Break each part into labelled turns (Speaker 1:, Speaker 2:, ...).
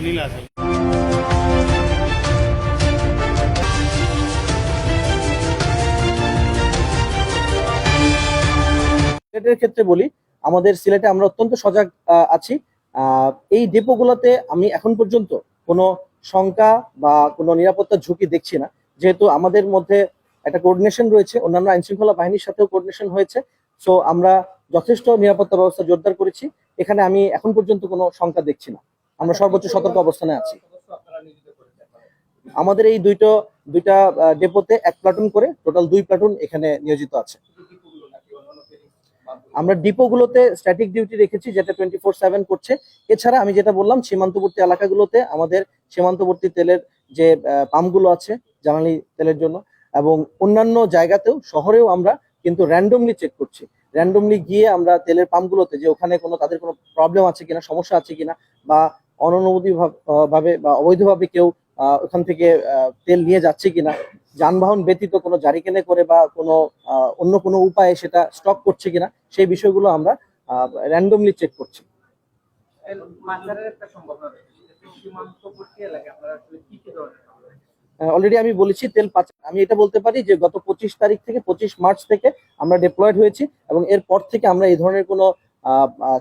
Speaker 1: নীল আছে।
Speaker 2: সিলেটের ক্ষেত্রে বলি, আমাদের সিলেটে আমরা অত্যন্ত সজাগ আছি। এই ডিপোগুলোতে আমি এখন পর্যন্ত কোনো শঙ্কা বা কোনো নিরাপত্তার ঝুঁকি দেখছি না, যেহেতু আমাদের মধ্যে একটা কোঅর্ডিনেশন রয়েছে, অন্যান্য আইন শৃঙ্খলা বাহিনীর সাথেও কোঅর্ডিনেশন হয়েছে। সো আমরা যথেষ্ট নিরাপত্তা ব্যবস্থা জোরদার করেছি। এখানে আমি এখন পর্যন্ত কোনো শঙ্কা দেখছি না। আমরা সর্বোচ্চ সতর্ক অবস্থানে আছি। আমাদের এই দুইটা ডেপোতে 1 প্লাটুন করে টোটাল 2 প্লাটুন এখানে নিয়োজিত আছে। আমরা ডিপোগুলোতে স্ট্যাটিক ডিউটি রেখেছি, যেটা 24/7 করছে। এছাড়া আমি যেটা বললাম, সীমান্তবর্তী এলাকাগুলোতে আমাদের সীমান্তবর্তী তেলের যে পাম্পগুলো আছে জ্বালানি তেলের জন্য, এবং অন্যান্য জায়গাতেও শহরেও আমরা কিন্তু র্যান্ডমলি চেক করছি। র্যান্ডমলি গিয়ে আমরা তেলের পাম্পগুলোতে যে ওখানে তাদের কোনো প্রবলেম আছে কিনা, সমস্যা আছে কিনা, বা অননুমোদিত ভাবে বা অবৈধভাবে কেউ ওখান থেকে তেল নিয়ে যাচ্ছে কিনা, যানবাহন ব্যতীত কোনো জারিকেনে করে বা অন্য কোনো উপায়ে সেটা স্টক করছে কিনা, সেই বিষয়গুলো আমরা র্যান্ডমলি চেক করছি। অলরেডি আমি বলেছি তেল পাচার। আমি এটা বলতে পারি যে গত 25 তারিখ থেকে 25 মার্চ থেকে আমরা ডিপ্লয়েড হয়েছি, এবং এরপর থেকে আমরা এই ধরনের কোনো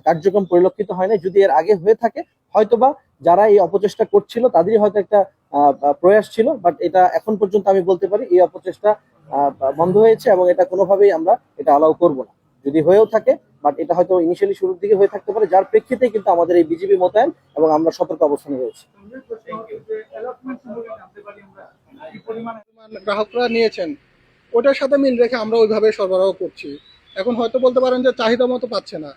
Speaker 2: কার্যক্রম পরিলক্ষিত হয় না। যদি এর আগে হয়ে থাকে, হয়তোবা যারা এই অপচেষ্টা করছিল তাদেরই হয়তো একটা প্রয়াস ছিল, বাট এটা এখন পর্যন্ত আমি বলতে পারি এই অপচেষ্টা বন্ধ হয়েছে, এবং এটা কোনোভাবেই আমরা এটা অ্যালাউ করব না। যদি হয়েও থাকে, বাট এটা হয়তো ইনিশিয়ালি শুরুর দিকে হয়ে থাকতে পারে, যার প্রেক্ষিতে কিন্তু আমাদের এই বিজিবি মোতায়েন এবং আমরা সতর্ক অবস্থানে রয়েছি।
Speaker 3: গ্রাহকরা নিয়েছেন ওটার সাথে মিল রেখে আমরা ওইভাবে সরবরাহ করছি। এখন হয়তো বলতে পারেন যে চাহিদা মতো পাচ্ছে না।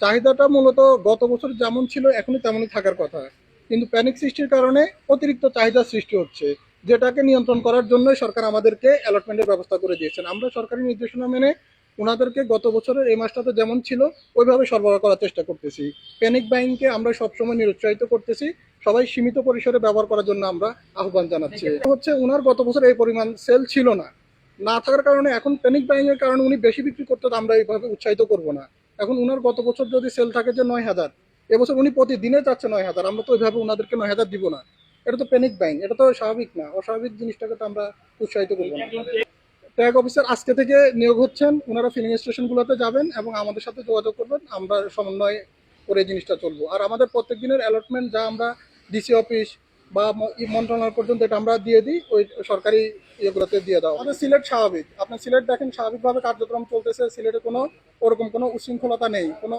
Speaker 3: চাহিদাটা মূলত গত বছর যেমন ছিল এখনই তেমনই থাকার কথা, কিন্তু প্যানিক সৃষ্টির কারণে অতিরিক্ত চাহিদা সৃষ্টি হচ্ছে, যেটাকে নিয়ন্ত্রণ করার জন্যই সরকার আমাদেরকে অ্যালটমেন্টের ব্যবস্থা করে দিয়েছেন। আমরা সরকারি নির্দেশনা মেনে ওনাদেরকে গত বছরের এই মাসটাতে যেমন ছিল ওইভাবে সরবরাহ করার চেষ্টা করতেছি। প্যানিক বাইংকে আমরা সবসময় নিরুৎসাহিত করতেছি, সবাই সীমিত পরিসরে ব্যবহার করার জন্য আমরা আহ্বান জানাচ্ছি। হচ্ছে ওনার গত বছর এই পরিমাণ সেল ছিল না থাকার কারণে এখন প্যানিক বাইং এর কারণে উনি বেশি বিক্রি করতে, আমরা এইভাবে উৎসাহিত করব না। এখন উনার গত বছর যদি সেল থাকে যে 9,000, এবছর উনি প্রতিদিনে যাচ্ছে 9,000, আমরা তো ওইভাবে ওনাদেরকে 9,000 দিব না। এটা তো প্যানিক বাইং, এটা তো স্বাভাবিক না। অস্বাভাবিক জিনিসটাকে তো আমরা উৎসাহিত করবো না। ট্যাগ অফিসার আজকে থেকে নিয়োগ হচ্ছেন, ওনারা ফিলিং স্টেশনগুলোতে যাবেন এবং আমাদের সাথে যোগাযোগ করবেন, আমরা সমন্বয় করে জিনিসটা চলবো। আর আমাদের প্রত্যেক দিনের অ্যালটমেন্ট যা আমরা ডিসি অফিস বা মন্ত্রণালয় পর্যন্ত এটা আমরা দিয়ে দিই, ওই সরকারি ইয়েগুলোতে দিয়ে দাও। আমাদের সিলেট স্বাভাবিক, আপনার সিলেট দেখেন স্বাভাবিকভাবে কার্যক্রম চলতেছে। সিলেটে ওরকম কোনো উশৃঙ্খলতা নেই, কোনো